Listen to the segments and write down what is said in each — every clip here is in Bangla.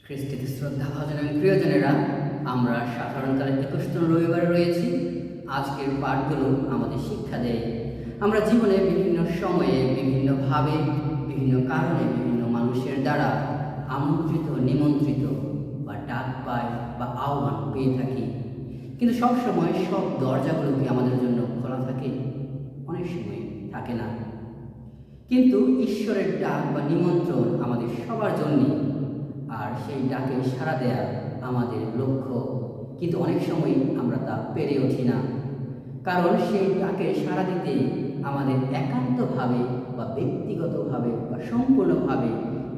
খ্রিস্টীয় শ্রদ্ধাভাজন এবং প্রিয়জনেরা, আমরা সাধারণতঃ 21তম রবিবারে রয়েছি। আজকের পাঠগুলো আমাদের শিক্ষা দেয় আমরা জীবনে বিভিন্ন সময়ে বিভিন্নভাবে বিভিন্ন কারণে বিভিন্ন মানুষের দ্বারা আমন্ত্রিত নিমন্ত্রিত বা ডাক পাই বা আহ্বান পেয়ে থাকি, কিন্তু সবসময় সব দরজাগুলো কি আমাদের জন্য খোলা থাকে? অনেক সময় থাকে না। কিন্তু ঈশ্বরের ডাক বা নিমন্ত্রণ আমাদের সবার জন্যে, আর সেই ডাকে সাড়া দেয়া আমাদের লক্ষ্য। কিন্তু অনেক সময় আমরা তা পেরে উঠি না, কারণ সেই ডাকে সাড়া দিতে আমাদের একান্তভাবে বা ব্যক্তিগতভাবে বা সম্পূর্ণভাবে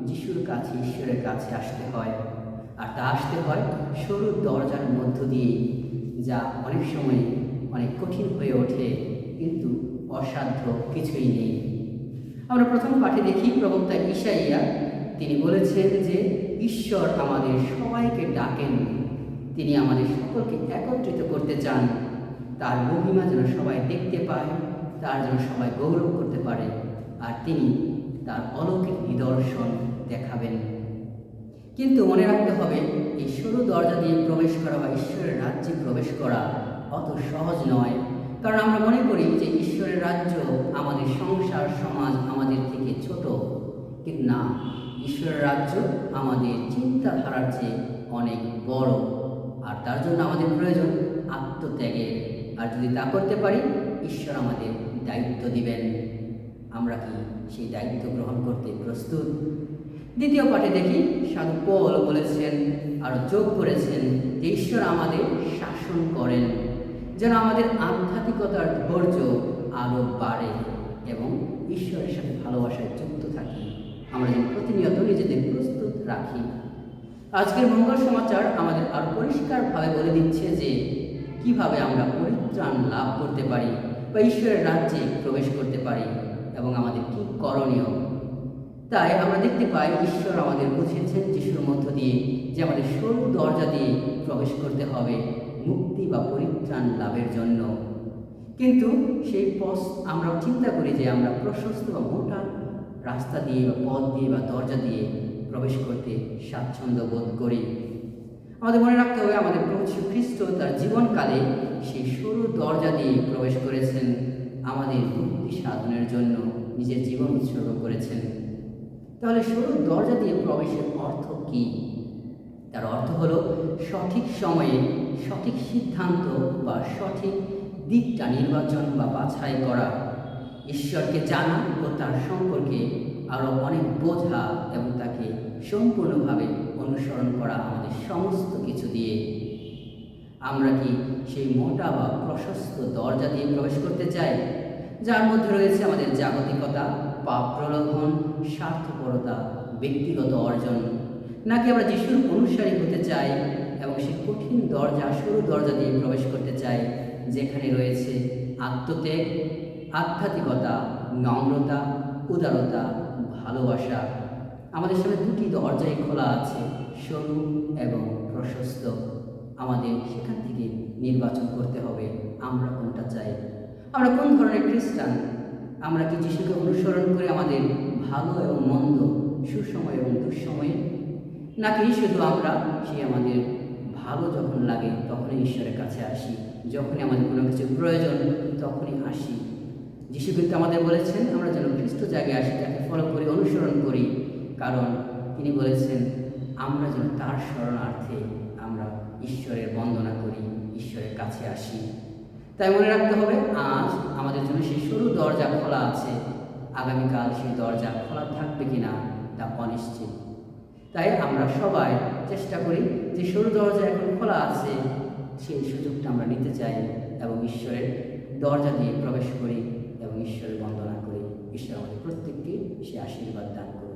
যিশুর কাছে, ঈশ্বরের কাছে আসতে হয়। আর তা আসতে হয় সরু দরজার মধ্য দিয়ে, যা অনেক সময় অনেক কঠিন হয়ে ওঠে, কিন্তু অসাধ্য কিছুই নেই। আমরা প্রথম পাঠে দেখি প্রবক্তা ঈশাইয়া, তিনি বলেছেন যে ঈশ্বর আমাদের সবাইকে ডাকেন, তিনি আমাদের সকলকে একত্রিত করতে চান, তার মহিমা যেন সবাই দেখতে পায়, তার যেন সবাই গৌরব করতে পারে, আর তিনি তার অলৌকিক নিদর্শন দেখাবেন। কিন্তু মনে রাখতে হবে, এই সরু দরজা দিয়ে প্রবেশ করা বা ঈশ্বরের রাজ্যে প্রবেশ করা অত সহজ নয়। কারণ আমরা মনে করি যে ঈশ্বরের রাজ্য আমাদের সংসার সমাজ আমাদের থেকে ছোট, কিন্তু না, ঈশ্বরের রাজ্য আমাদের চিন্তাধারার চেয়ে অনেক বড়। আর তার জন্য আমাদের প্রয়োজন আত্মত্যাগের। আর যদি তা করতে পারি, ঈশ্বর আমাদের দায়িত্ব দিবেন। আমরা কি সেই দায়িত্ব গ্রহণ করতে প্রস্তুত? দ্বিতীয় পাঠে দেখি সাধু পল বলেছেন, আরও যোগ করেছেন যে ঈশ্বর আমাদের শাসন করেন, যেন আমাদের আধ্যাত্মিকতার ধৈর্য আরও বাড়ে এবং ঈশ্বরের সাথে ভালোবাসায় যুক্ত থাকি। আমরা যেন প্রতিনিয়ত নিজেদের প্রস্তুত রাখি। আজকের মঙ্গল সমাচার আমাদের আরও পরিষ্কারভাবে বলে দিচ্ছে যে কিভাবে আমরা পরিত্রাণ লাভ করতে পারি বা ঈশ্বরের রাজ্যে প্রবেশ করতে পারি এবং আমাদের কী করণীয়। তাই আমরা দেখতে পাই ঈশ্বর আমাদের বুঝিয়েছেন যিশুর মধ্য দিয়ে যে আমাদের সরু দরজা দিয়ে প্রবেশ করতে হবে মুক্তি বা পরিত্রাণ লাভের জন্য। কিন্তু সেই পথ আমরা চিন্তা করি যে আমরা প্রশস্ত বা মোটা রাস্তা দিয়ে বা পথ দিয়ে বা দরজা দিয়ে প্রবেশ করতে স্বাচ্ছন্দ্য বোধ করি। আমাদের মনে রাখতে হবে, আমাদের প্রভু যীশু খ্রিস্ট তার জীবনকালে সেই সরু দরজা দিয়ে প্রবেশ করেছেন, আমাদের মুক্তি সাধনের জন্য নিজের জীবন উৎসর্গ করেছেন। তাহলে সরু দরজা দিয়ে প্রবেশের অর্থ কী? তার অর্থ হলো সঠিক সময়ে সঠিক সিদ্ধান্ত বা সঠিক দিকটা নির্বাচন বা বাছাই করা, ঈশ্বরকে জানা ও তার সম্পর্কে আরও অনেক বোঝা এবং তাকে সম্পূর্ণভাবে অনুসরণ করা আমাদের সমস্ত কিছু দিয়ে। আমরা কি সেই মোটা বা প্রশস্ত দরজা দিয়ে প্রবেশ করতে চাই, যার মধ্যে রয়েছে আমাদের জাগতিকতা, পাপ প্রলোভন, স্বার্থপরতা, ব্যক্তিগত অর্জন? নাকি আমরা যিশুর অনুসারী হতে চাই এবং সেই কঠিন দরজা, সরু দরজা দিয়ে প্রবেশ করতে চাই, যেখানে রয়েছে আত্মত্যাগ, আধ্যাত্মিকতা, নম্রতা, উদারতা, ভালোবাসা? আমাদের সামনে দুটি দরজাই খোলা আছে, সরু এবং প্রশস্ত। আমাদের সেখান থেকে নির্বাচন করতে হবে আমরা কোনটা চাই, আমরা কোন ধরনের খ্রিস্টান। আমরা কি যিশুকে অনুসরণ করে আমাদের ভালো এবং মন্দ, সুসময় এবং দুঃসময়ে, নাকি শুধু আমরা সেই আমাদের ভালো যখন লাগে তখনই ঈশ্বরের কাছে আসি, যখনই আমাদের কোনো কিছুর প্রয়োজন তখনই আসি? যিশু কিন্তু আমাদের বলেছেন আমরা যেন খ্রিস্ট জায়গায় আসি, তাকে ফলো করি, অনুসরণ করি, কারণ তিনি বলেছেন আমরা যেন তার শরণার্থে আমরা ঈশ্বরের বন্দনা করি, ঈশ্বরের কাছে আসি। তাই মনে রাখতে হবে, আজ আমাদের জন্য সেই সরু দরজা খোলা আছে, আগামীকাল সেই দরজা খোলা থাকবে কিনা তা অনিশ্চিত। তাই আমরা সবাই চেষ্টা করি যে সরু দরজা এখন খোলা আছে, সেই সুযোগটা আমরা নিতে চাই এবং ঈশ্বরের দরজা দিয়ে প্রবেশ করি এবং ঈশ্বরের বন্দনা করি। ঈশ্বর আমাদের প্রত্যেককে সে আশীর্বাদ দান করি।